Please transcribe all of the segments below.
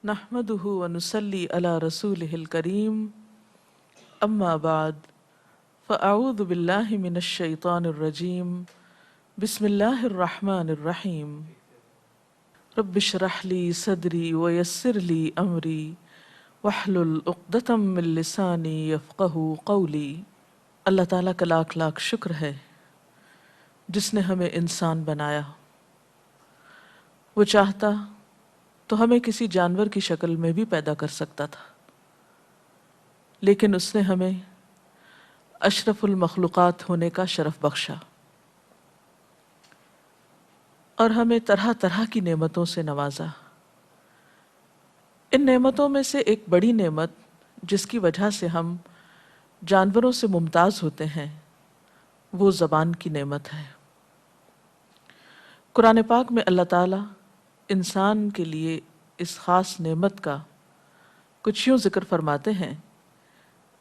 نحمده ونصلي على رسوله الكريم اما بعد فاعوذ بالله من الشيطان الرجيم بسم الله الرحمن الرحيم رب اشرح لي صدري ويسر لي امري واحلل عقدة من لساني يفقهوا قولي۔ اللہ تعالیٰ کا لاکھ لاکھ شکر ہے جس نے ہمیں انسان بنایا۔ وہ چاہتا تو ہمیں کسی جانور کی شکل میں بھی پیدا کر سکتا تھا، لیکن اس نے ہمیں اشرف المخلوقات ہونے کا شرف بخشا اور ہمیں طرح طرح کی نعمتوں سے نوازا۔ ان نعمتوں میں سے ایک بڑی نعمت جس کی وجہ سے ہم جانوروں سے ممتاز ہوتے ہیں وہ زبان کی نعمت ہے۔ قرآن پاک میں اللہ تعالیٰ انسان کے لیے اس خاص نعمت کا کچھ یوں ذکر فرماتے ہیں: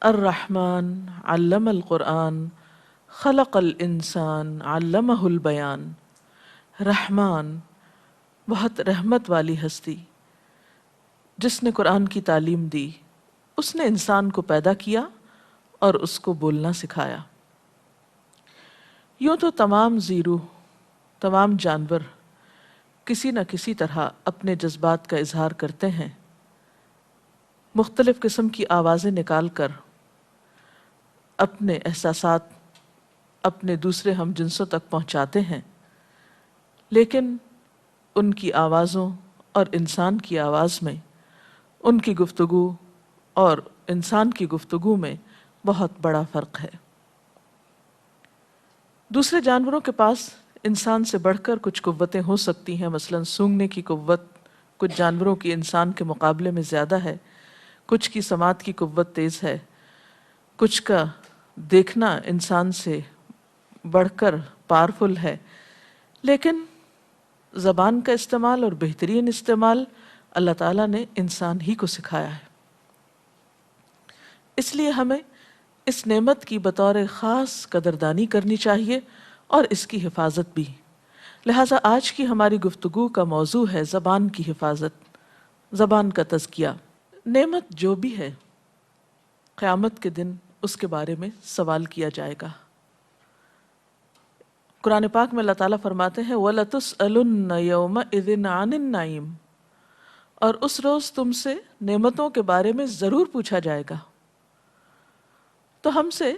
الرحمن علم القرآن خلق الانسان علمہ البیان۔ رحمان بہت رحمت والی ہستی جس نے قرآن کی تعلیم دی، اس نے انسان کو پیدا کیا اور اس کو بولنا سکھایا۔ یوں تو تمام زیرو، تمام جانور کسی نہ کسی طرح اپنے جذبات کا اظہار کرتے ہیں، مختلف قسم کی آوازیں نکال کر اپنے احساسات اپنے دوسرے ہم جنسوں تک پہنچاتے ہیں، لیکن ان کی آوازوں اور انسان کی آواز میں، ان کی گفتگو اور انسان کی گفتگو میں بہت بڑا فرق ہے۔ دوسرے جانوروں کے پاس انسان سے بڑھ کر کچھ قوتیں ہو سکتی ہیں، مثلا سونگھنے کی قوت کچھ جانوروں کی انسان کے مقابلے میں زیادہ ہے، کچھ کی سماعت کی قوت تیز ہے، کچھ کا دیکھنا انسان سے بڑھ کر پاورفل ہے، لیکن زبان کا استعمال اور بہترین استعمال اللہ تعالیٰ نے انسان ہی کو سکھایا ہے۔ اس لیے ہمیں اس نعمت کی بطور خاص قدردانی کرنی چاہیے اور اس کی حفاظت بھی۔ لہٰذا آج کی ہماری گفتگو کا موضوع ہے زبان کی حفاظت، زبان کا تزکیہ۔ نعمت جو بھی ہے، قیامت کے دن اس کے بارے میں سوال کیا جائے گا۔ قرآن پاک میں اللہ تعالیٰ فرماتے ہیں وَلَتُسْأَلُنَّ يَوْمَئِذٍ عَنِ النَّعِيمِ، اور اس روز تم سے نعمتوں کے بارے میں ضرور پوچھا جائے گا۔ تو ہم سے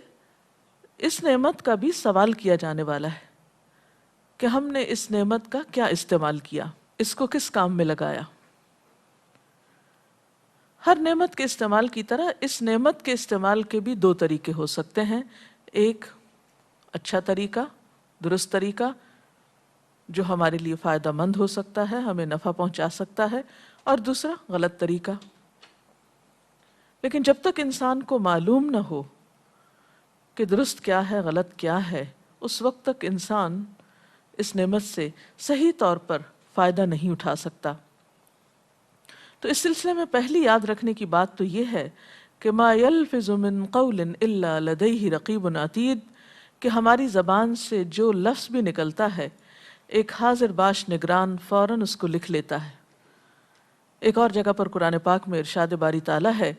اس نعمت کا بھی سوال کیا جانے والا ہے کہ ہم نے اس نعمت کا کیا استعمال کیا، اس کو کس کام میں لگایا۔ ہر نعمت کے استعمال کی طرح اس نعمت کے استعمال کے بھی دو طریقے ہو سکتے ہیں، ایک اچھا طریقہ، درست طریقہ جو ہمارے لیے فائدہ مند ہو سکتا ہے، ہمیں نفع پہنچا سکتا ہے، اور دوسرا غلط طریقہ۔ لیکن جب تک انسان کو معلوم نہ ہو کہ درست کیا ہے غلط کیا ہے، اس وقت تک انسان اس نعمت سے صحیح طور پر فائدہ نہیں اٹھا سکتا۔ تو اس سلسلے میں پہلی یاد رکھنے کی بات تو یہ ہے کہ ما یلفظ من قول الا لدیہ رقیب عتید، کہ ہماری زبان سے جو لفظ بھی نکلتا ہے ایک حاضر باش نگران فوراً اس کو لکھ لیتا ہے۔ ایک اور جگہ پر قرآن پاک میں ارشاد باری تعالیٰ ہے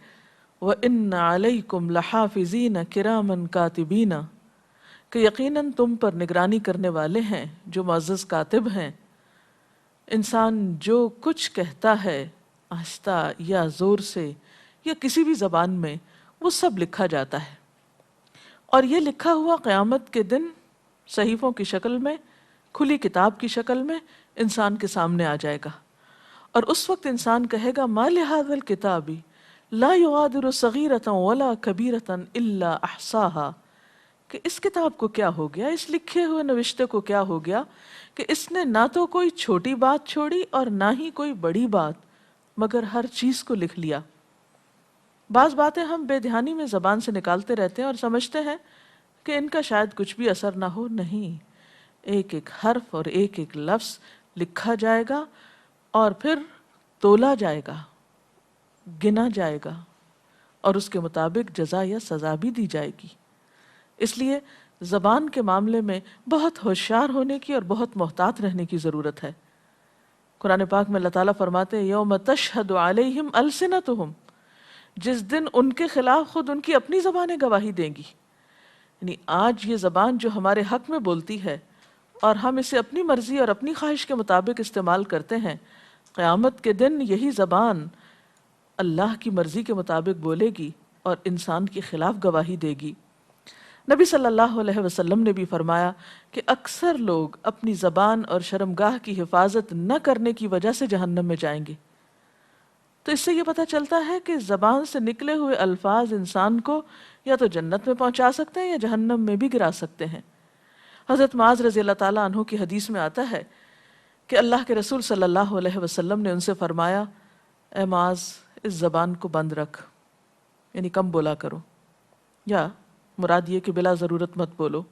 وَإِنَّ عَلَيْكُمْ لَحَافِظِينَ كِرَامًا كَاتِبِينَ، کہ یقیناً تم پر نگرانی کرنے والے ہیں جو معزز کاتب ہیں۔ انسان جو کچھ کہتا ہے آہستہ یا زور سے یا کسی بھی زبان میں، وہ سب لکھا جاتا ہے، اور یہ لکھا ہوا قیامت کے دن صحیفوں کی شکل میں، کھلی کتاب کی شکل میں انسان کے سامنے آ جائے گا، اور اس وقت انسان کہے گا ما لہذا الکتاب لا یغادر صغیرۃ ولا کبیرۃ الا احصاها، کہ اس کتاب کو کیا ہو گیا، اس لکھے ہوئے نوشتے کو کیا ہو گیا کہ اس نے نہ تو کوئی چھوٹی بات چھوڑی اور نہ ہی کوئی بڑی بات، مگر ہر چیز کو لکھ لیا۔ بعض باتیں ہم بے دھیانی میں زبان سے نکالتے رہتے ہیں اور سمجھتے ہیں کہ ان کا شاید کچھ بھی اثر نہ ہو، نہیں، ایک ایک حرف اور ایک ایک لفظ لکھا جائے گا اور پھر تولا جائے گا، گنا جائے گا، اور اس کے مطابق جزا یا سزا بھی دی جائے گی۔ اس لیے زبان کے معاملے میں بہت ہوشیار ہونے کی اور بہت محتاط رہنے کی ضرورت ہے۔ قرآن پاک میں اللہ تعالیٰ فرماتے ہیں یوم تشہد علیہم السنتہم، جس دن ان کے خلاف خود ان کی اپنی زبانیں گواہی دیں گی. یعنی آج یہ زبان جو ہمارے حق میں بولتی ہے اور ہم اسے اپنی مرضی اور اپنی خواہش کے مطابق استعمال کرتے ہیں، قیامت کے دن یہی زبان اللہ کی مرضی کے مطابق بولے گی اور انسان کے خلاف گواہی دے گی. نبی صلی اللہ علیہ وسلم نے بھی فرمایا کہ اکثر لوگ اپنی زبان اور شرمگاہ کی حفاظت نہ کرنے کی وجہ سے جہنم میں جائیں گے. تو اس سے یہ پتہ چلتا ہے کہ زبان سے نکلے ہوئے الفاظ انسان کو یا تو جنت میں پہنچا سکتے ہیں یا جہنم میں بھی گرا سکتے ہیں. حضرت معاذ رضی اللہ تعالیٰ عنہ کی حدیث میں آتا ہے کہ اللہ کے رسول صلی اللہ علیہ وسلم نے ان سے فرمایا اے معاذ اس زبان کو بند رکھ، یعنی کم بولا کرو، یا مراد یہ کہ بلا ضرورت مت بولو.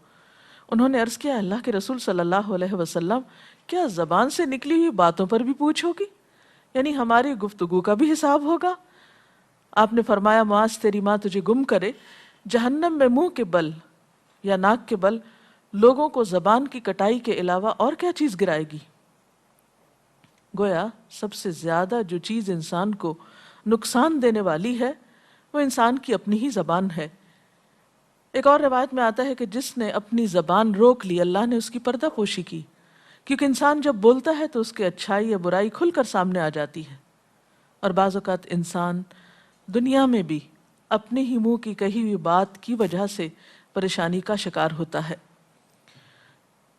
انہوں نے عرض کیا اللہ کے رسول صلی اللہ علیہ وسلم کیا زبان سے نکلی ہوئی باتوں پر بھی پوچھ ہوگی، یعنی ہماری گفتگو کا بھی حساب ہوگا؟ آپ نے فرمایا معاذ تیری ماں تجھے گم کرے، جہنم میں منہ کے بل یا ناک کے بل لوگوں کو زبان کی کٹائی کے علاوہ اور کیا چیز گرائے گی؟ گویا سب سے زیادہ جو چیز انسان کو نقصان دینے والی ہے وہ انسان کی اپنی ہی زبان ہے. ایک اور روایت میں آتا ہے کہ جس نے اپنی زبان روک لی اللہ نے اس کی پردہ پوشی کی، کیونکہ انسان جب بولتا ہے تو اس کے اچھائی یا برائی کھل کر سامنے آ جاتی ہے. اور بعض اوقات انسان دنیا میں بھی اپنے ہی منہ کی کہی ہوئی بات کی وجہ سے پریشانی کا شکار ہوتا ہے.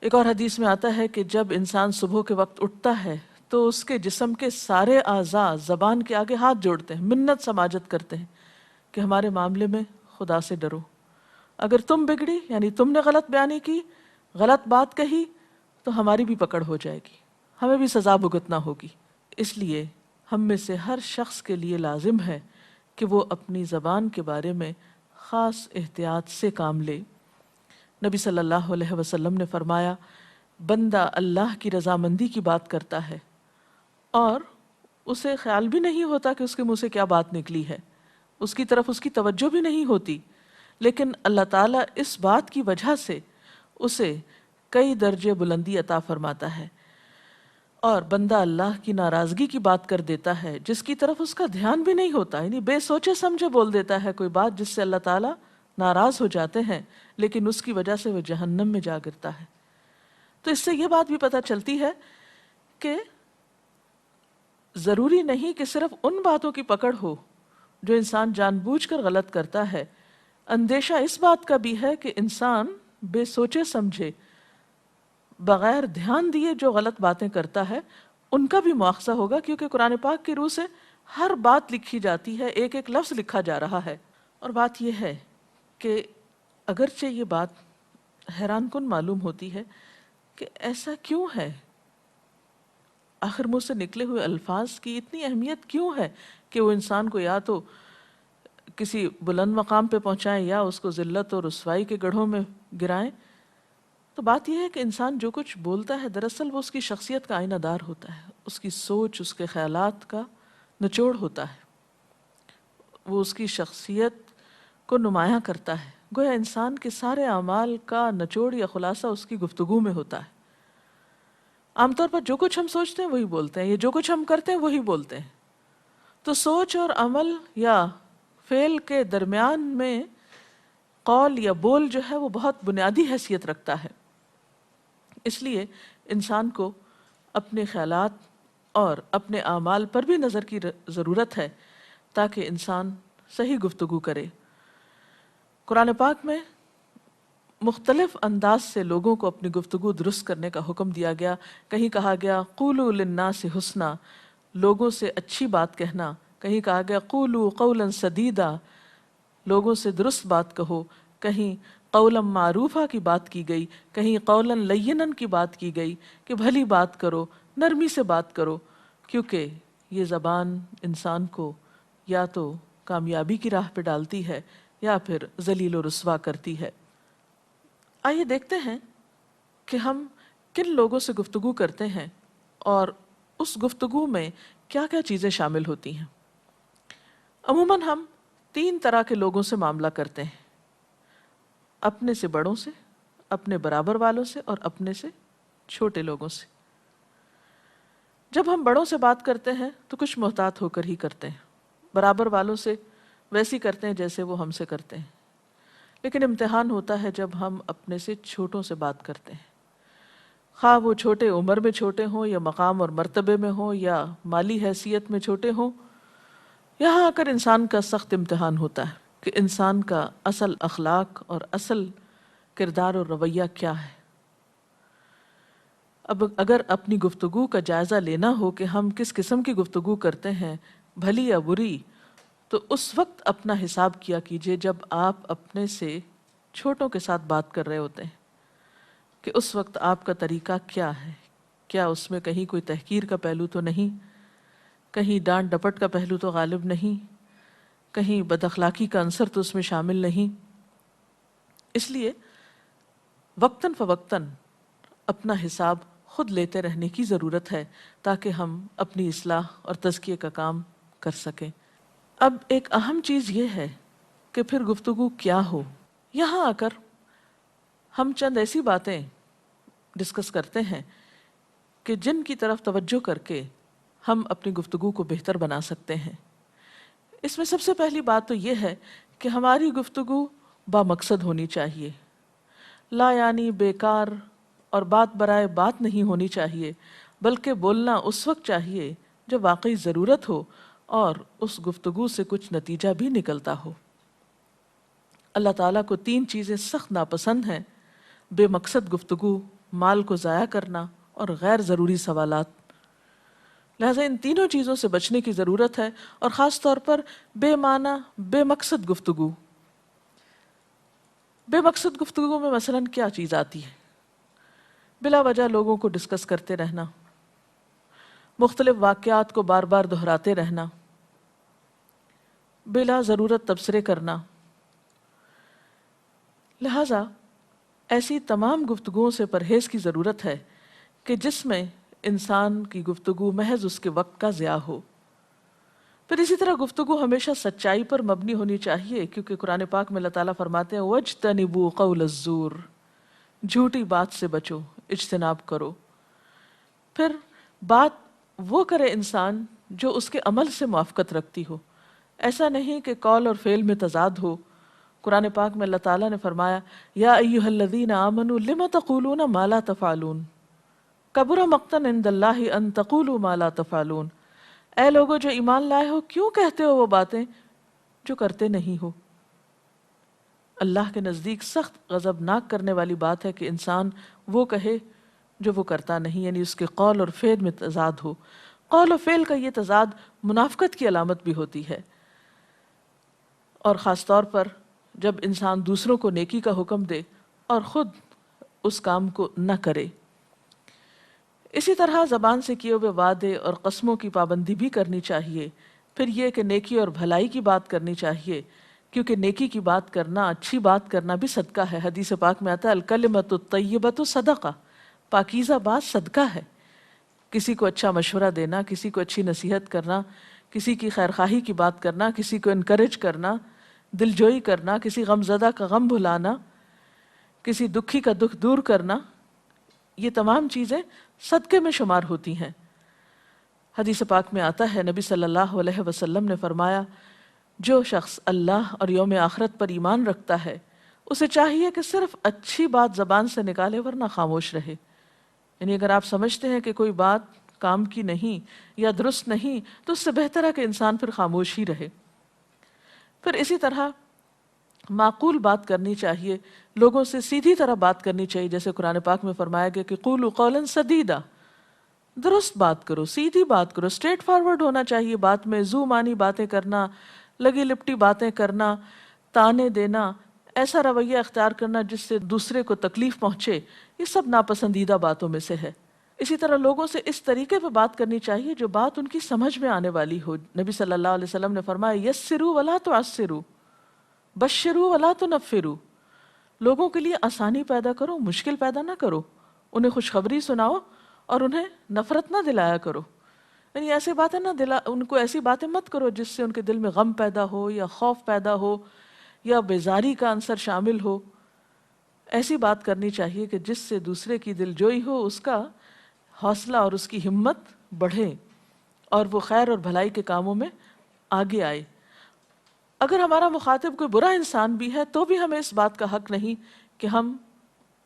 ایک اور حدیث میں آتا ہے کہ جب انسان صبح کے وقت اٹھتا ہے تو اس کے جسم کے سارے اعضاء زبان کے آگے ہاتھ جوڑتے ہیں، منت سماجت کرتے ہیں کہ ہمارے معاملے میں خدا سے ڈرو، اگر تم بگڑی یعنی تم نے غلط بیانی کی، غلط بات کہی تو ہماری بھی پکڑ ہو جائے گی، ہمیں بھی سزا بھگتنا ہوگی. اس لیے ہم میں سے ہر شخص کے لیے لازم ہے کہ وہ اپنی زبان کے بارے میں خاص احتیاط سے کام لے. نبی صلی اللہ علیہ وسلم نے فرمایا بندہ اللہ کی رضامندی کی بات کرتا ہے اور اسے خیال بھی نہیں ہوتا کہ اس کے منہ سے کیا بات نکلی ہے، اس کی طرف اس کی توجہ بھی نہیں ہوتی، لیکن اللہ تعالیٰ اس بات کی وجہ سے اسے کئی درجے بلندی عطا فرماتا ہے. اور بندہ اللہ کی ناراضگی کی بات کر دیتا ہے جس کی طرف اس کا دھیان بھی نہیں ہوتا، یعنی بے سوچے سمجھے بول دیتا ہے کوئی بات جس سے اللہ تعالیٰ ناراض ہو جاتے ہیں، لیکن اس کی وجہ سے وہ جہنم میں جا گرتا ہے. تو اس سے یہ بات بھی پتہ چلتی ہے کہ ضروری نہیں کہ صرف ان باتوں کی پکڑ ہو جو انسان جان بوجھ کر غلط کرتا ہے. اندیشہ اس بات کا بھی ہے کہ انسان بے سوچے سمجھے بغیر دھیان دیے جو غلط باتیں کرتا ہے ان کا بھی مواخذہ ہوگا، کیونکہ قرآن پاک کی روح سے ہر بات لکھی جاتی ہے، ایک ایک لفظ لکھا جا رہا ہے. اور بات یہ ہے کہ اگرچہ یہ بات حیران کن معلوم ہوتی ہے کہ ایسا کیوں ہے، آخر منہ سے نکلے ہوئے الفاظ کی اتنی اہمیت کیوں ہے کہ وہ انسان کو یا تو کسی بلند مقام پہ پہنچائیں یا اس کو ذلت اور رسوائی کے گڑھوں میں گرائیں. تو بات یہ ہے کہ انسان جو کچھ بولتا ہے دراصل وہ اس کی شخصیت کا آئینہ دار ہوتا ہے، اس کی سوچ، اس کے خیالات کا نچوڑ ہوتا ہے، وہ اس کی شخصیت کو نمایاں کرتا ہے. گویا انسان کے سارے اعمال کا نچوڑ یا خلاصہ اس کی گفتگو میں ہوتا ہے. عام طور پر جو کچھ ہم سوچتے ہیں وہی بولتے ہیں، یا جو کچھ ہم کرتے ہیں وہی بولتے ہیں. تو سوچ اور عمل یا فعل کے درمیان میں قول یا بول جو ہے وہ بہت بنیادی حیثیت رکھتا ہے. اس لیے انسان کو اپنے خیالات اور اپنے اعمال پر بھی نظر کی ضرورت ہے تاکہ انسان صحیح گفتگو کرے. قرآن پاک میں مختلف انداز سے لوگوں کو اپنی گفتگو درست کرنے کا حکم دیا گیا. کہیں کہا گیا قولوا للناس حسنا، لوگوں سے اچھی بات کہنا. کہیں کہا گیا قولوا قولا سدیدا، لوگوں سے درست بات کہو. کہیں قولا معروفہ کی بات کی گئی، کہیں قولا لینا کی بات کی گئی کہ بھلی بات کرو، نرمی سے بات کرو، کیونکہ یہ زبان انسان کو یا تو کامیابی کی راہ پہ ڈالتی ہے یا پھر ذلیل و رسوا کرتی ہے. آئیے دیکھتے ہیں کہ ہم کن لوگوں سے گفتگو کرتے ہیں اور اس گفتگو میں کیا کیا چیزیں شامل ہوتی ہیں. عموماً ہم 3 طرح کے لوگوں سے معاملہ کرتے ہیں: اپنے سے بڑوں سے، اپنے برابر والوں سے اور اپنے سے چھوٹے لوگوں سے. جب ہم بڑوں سے بات کرتے ہیں تو کچھ محتاط ہو کر ہی کرتے ہیں، برابر والوں سے ویسی کرتے ہیں جیسے وہ ہم سے کرتے ہیں، لیکن امتحان ہوتا ہے جب ہم اپنے سے چھوٹوں سے بات کرتے ہیں، خواہ وہ چھوٹے عمر میں چھوٹے ہوں یا مقام اور مرتبے میں ہوں یا مالی حیثیت میں چھوٹے ہوں۔ یہاں آ کر انسان کا سخت امتحان ہوتا ہے کہ انسان کا اصل اخلاق اور اصل کردار اور رویہ کیا ہے۔ اب اگر اپنی گفتگو کا جائزہ لینا ہو کہ ہم کس قسم کی گفتگو کرتے ہیں، بھلی یا بری، تو اس وقت اپنا حساب کیا کیجئے جب آپ اپنے سے چھوٹوں کے ساتھ بات کر رہے ہوتے ہیں، کہ اس وقت آپ کا طریقہ کیا ہے، کیا اس میں کہیں کوئی تحقیر کا پہلو تو نہیں، کہیں ڈانٹ ڈپٹ کا پہلو تو غالب نہیں، کہیں بد اخلاقی کا عنصر تو اس میں شامل نہیں۔ اس لیے وقتاً فوقتاً اپنا حساب خود لیتے رہنے کی ضرورت ہے تاکہ ہم اپنی اصلاح اور تزکیے کا کام کر سکیں۔ اب ایک اہم چیز یہ ہے کہ پھر گفتگو کیا ہو۔ یہاں آ کر ہم چند ایسی باتیں ڈسکس کرتے ہیں کہ جن کی طرف توجہ کر کے ہم اپنی گفتگو کو بہتر بنا سکتے ہیں۔ اس میں سب سے پہلی بات تو یہ ہے کہ ہماری گفتگو با مقصد ہونی چاہیے، لا یعنی بیکار اور بات برائے بات نہیں ہونی چاہیے، بلکہ بولنا اس وقت چاہیے جب واقعی ضرورت ہو اور اس گفتگو سے کچھ نتیجہ بھی نکلتا ہو۔ اللہ تعالیٰ کو 3 چیزیں سخت ناپسند ہیں: بے مقصد گفتگو، مال کو ضائع کرنا اور غیر ضروری سوالات۔ لہٰذا ان تینوں چیزوں سے بچنے کی ضرورت ہے، اور خاص طور پر بے معنی بے مقصد گفتگو۔ بے مقصد گفتگو میں مثلاً کیا چیز آتی ہے؟ بلا وجہ لوگوں کو ڈسکس کرتے رہنا، مختلف واقعات کو بار بار دہراتے رہنا، بلا ضرورت تبصرے کرنا۔ لہٰذا ایسی تمام گفتگوؤں سے پرہیز کی ضرورت ہے کہ جس میں انسان کی گفتگو محض اس کے وقت کا ضیاع ہو۔ پھر اسی طرح گفتگو ہمیشہ سچائی پر مبنی ہونی چاہیے، کیونکہ قرآن پاک میں اللہ تعالیٰ فرماتے ہیں وَاجْتَنِبُوا قَوْلَ الزُّورِ، جھوٹی بات سے بچو، اجتناب کرو۔ پھر بات وہ کرے انسان جو اس کے عمل سے موافقت رکھتی ہو، ایسا نہیں کہ قول اور فعل میں تضاد ہو۔ قرآن پاک میں اللہ تعالیٰ نے فرمایا یا ایھا الذین آمنوا لم تقولون ما لا تفعلون کبر مقتا عند اللہ ان تقولوا ما لا تفعلون، اے لوگو جو ایمان لائے ہو کیوں کہتے ہو وہ باتیں جو کرتے نہیں ہو۔ اللہ کے نزدیک سخت غضبناک کرنے والی بات ہے کہ انسان وہ کہے جو وہ کرتا نہیں، یعنی اس کے قول اور فعل میں تضاد ہو۔ قول و فعل کا یہ تضاد منافقت کی علامت بھی ہوتی ہے، اور خاص طور پر جب انسان دوسروں کو نیکی کا حکم دے اور خود اس کام کو نہ کرے۔ اسی طرح زبان سے کیے ہوئے وعدے اور قسموں کی پابندی بھی کرنی چاہیے۔ پھر یہ کہ نیکی اور بھلائی کی بات کرنی چاہیے، کیونکہ نیکی کی بات کرنا، اچھی بات کرنا بھی صدقہ ہے۔ حدیث پاک میں آتا ہے الکلمۃ الطیبۃ صدقہ، پاکیزہ بات صدقہ ہے۔ کسی کو اچھا مشورہ دینا، کسی کو اچھی نصیحت کرنا، کسی کی خیرخواہی کی بات کرنا، کسی کو انکریج کرنا، دل جوئی کرنا، کسی غم زدہ کا غم بھلانا، کسی دکھی کا دکھ دور کرنا، یہ تمام چیزیں صدقے میں شمار ہوتی ہیں۔ حدیث پاک میں آتا ہے نبی صلی اللہ علیہ وسلم نے فرمایا جو شخص اللہ اور یوم آخرت پر ایمان رکھتا ہے اسے چاہیے کہ صرف اچھی بات زبان سے نکالے ورنہ خاموش رہے۔ یعنی اگر آپ سمجھتے ہیں کہ کوئی بات کام کی نہیں یا درست نہیں تو اس سے بہتر ہے کہ انسان پھر خاموش ہی رہے۔ پھر اسی طرح معقول بات کرنی چاہیے، لوگوں سے سیدھی طرح بات کرنی چاہیے، جیسے قرآن پاک میں فرمایا گیا کہ قولوا قولا سدیدا، درست بات کرو، سیدھی بات کرو، اسٹریٹ فارورڈ ہونا چاہیے بات میں۔ زو مانی باتیں کرنا، لگی لپٹی باتیں کرنا، تانے دینا، ایسا رویہ اختیار کرنا جس سے دوسرے کو تکلیف پہنچے، یہ سب ناپسندیدہ باتوں میں سے ہے۔ اسی طرح لوگوں سے اس طریقے پہ بات کرنی چاہیے جو بات ان کی سمجھ میں آنے والی ہو۔ نبی صلی اللہ علیہ وسلم نے فرمایا یسروا ولا تعسروا، بشروا ولا تنفروا، لوگوں کے لیے آسانی پیدا کرو، مشکل پیدا نہ کرو، انہیں خوشخبری سناؤ اور انہیں نفرت نہ دلایا کرو۔ یعنی ایسی باتیں ان کو ایسی باتیں مت کرو جس سے ان کے دل میں غم پیدا ہو یا خوف پیدا ہو یا بیزاری کا عنصر شامل ہو۔ ایسی بات کرنی چاہیے کہ جس سے دوسرے کی دل جوئی ہو، اس کا حوصلہ اور اس کی ہمت بڑھیں اور وہ خیر اور بھلائی کے کاموں میں آگے آئے۔ اگر ہمارا مخاطب کوئی برا انسان بھی ہے تو بھی ہمیں اس بات کا حق نہیں کہ ہم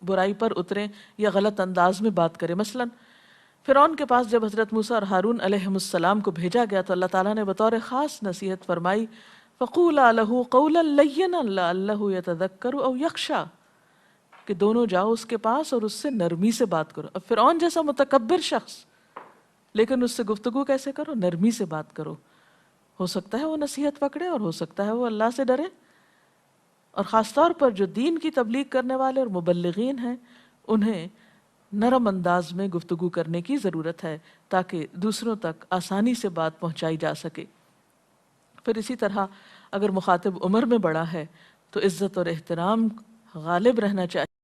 برائی پر اتریں یا غلط انداز میں بات کریں۔ مثلا فرعون کے پاس جب حضرت موسیٰ اور ہارون علیہ السلام کو بھیجا گیا تو اللہ تعالیٰ نے بطور خاص نصیحت فرمائی فَقُولَا لَهُ قَوْلًا لَيِّنًا لَعَلَّهُ يَتَذَكَّرُ أَوْ يَخْشَىٰ، کہ دونوں جاؤ اس کے پاس اور اس سے نرمی سے بات کرو۔ اب فرعون جیسا متکبر شخص، لیکن اس سے گفتگو کیسے کرو؟ نرمی سے بات کرو۔ ہو سکتا ہے وہ نصیحت پکڑے اور ہو سکتا ہے وہ اللہ سے ڈرے۔ اور خاص طور پر جو دین کی تبلیغ کرنے والے اور مبلغین ہیں انہیں نرم انداز میں گفتگو کرنے کی ضرورت ہے تاکہ دوسروں تک آسانی سے بات پہنچائی جا سکے۔ پھر اسی طرح اگر مخاطب عمر میں بڑا ہے تو عزت اور احترام غالب رہنا چاہیے۔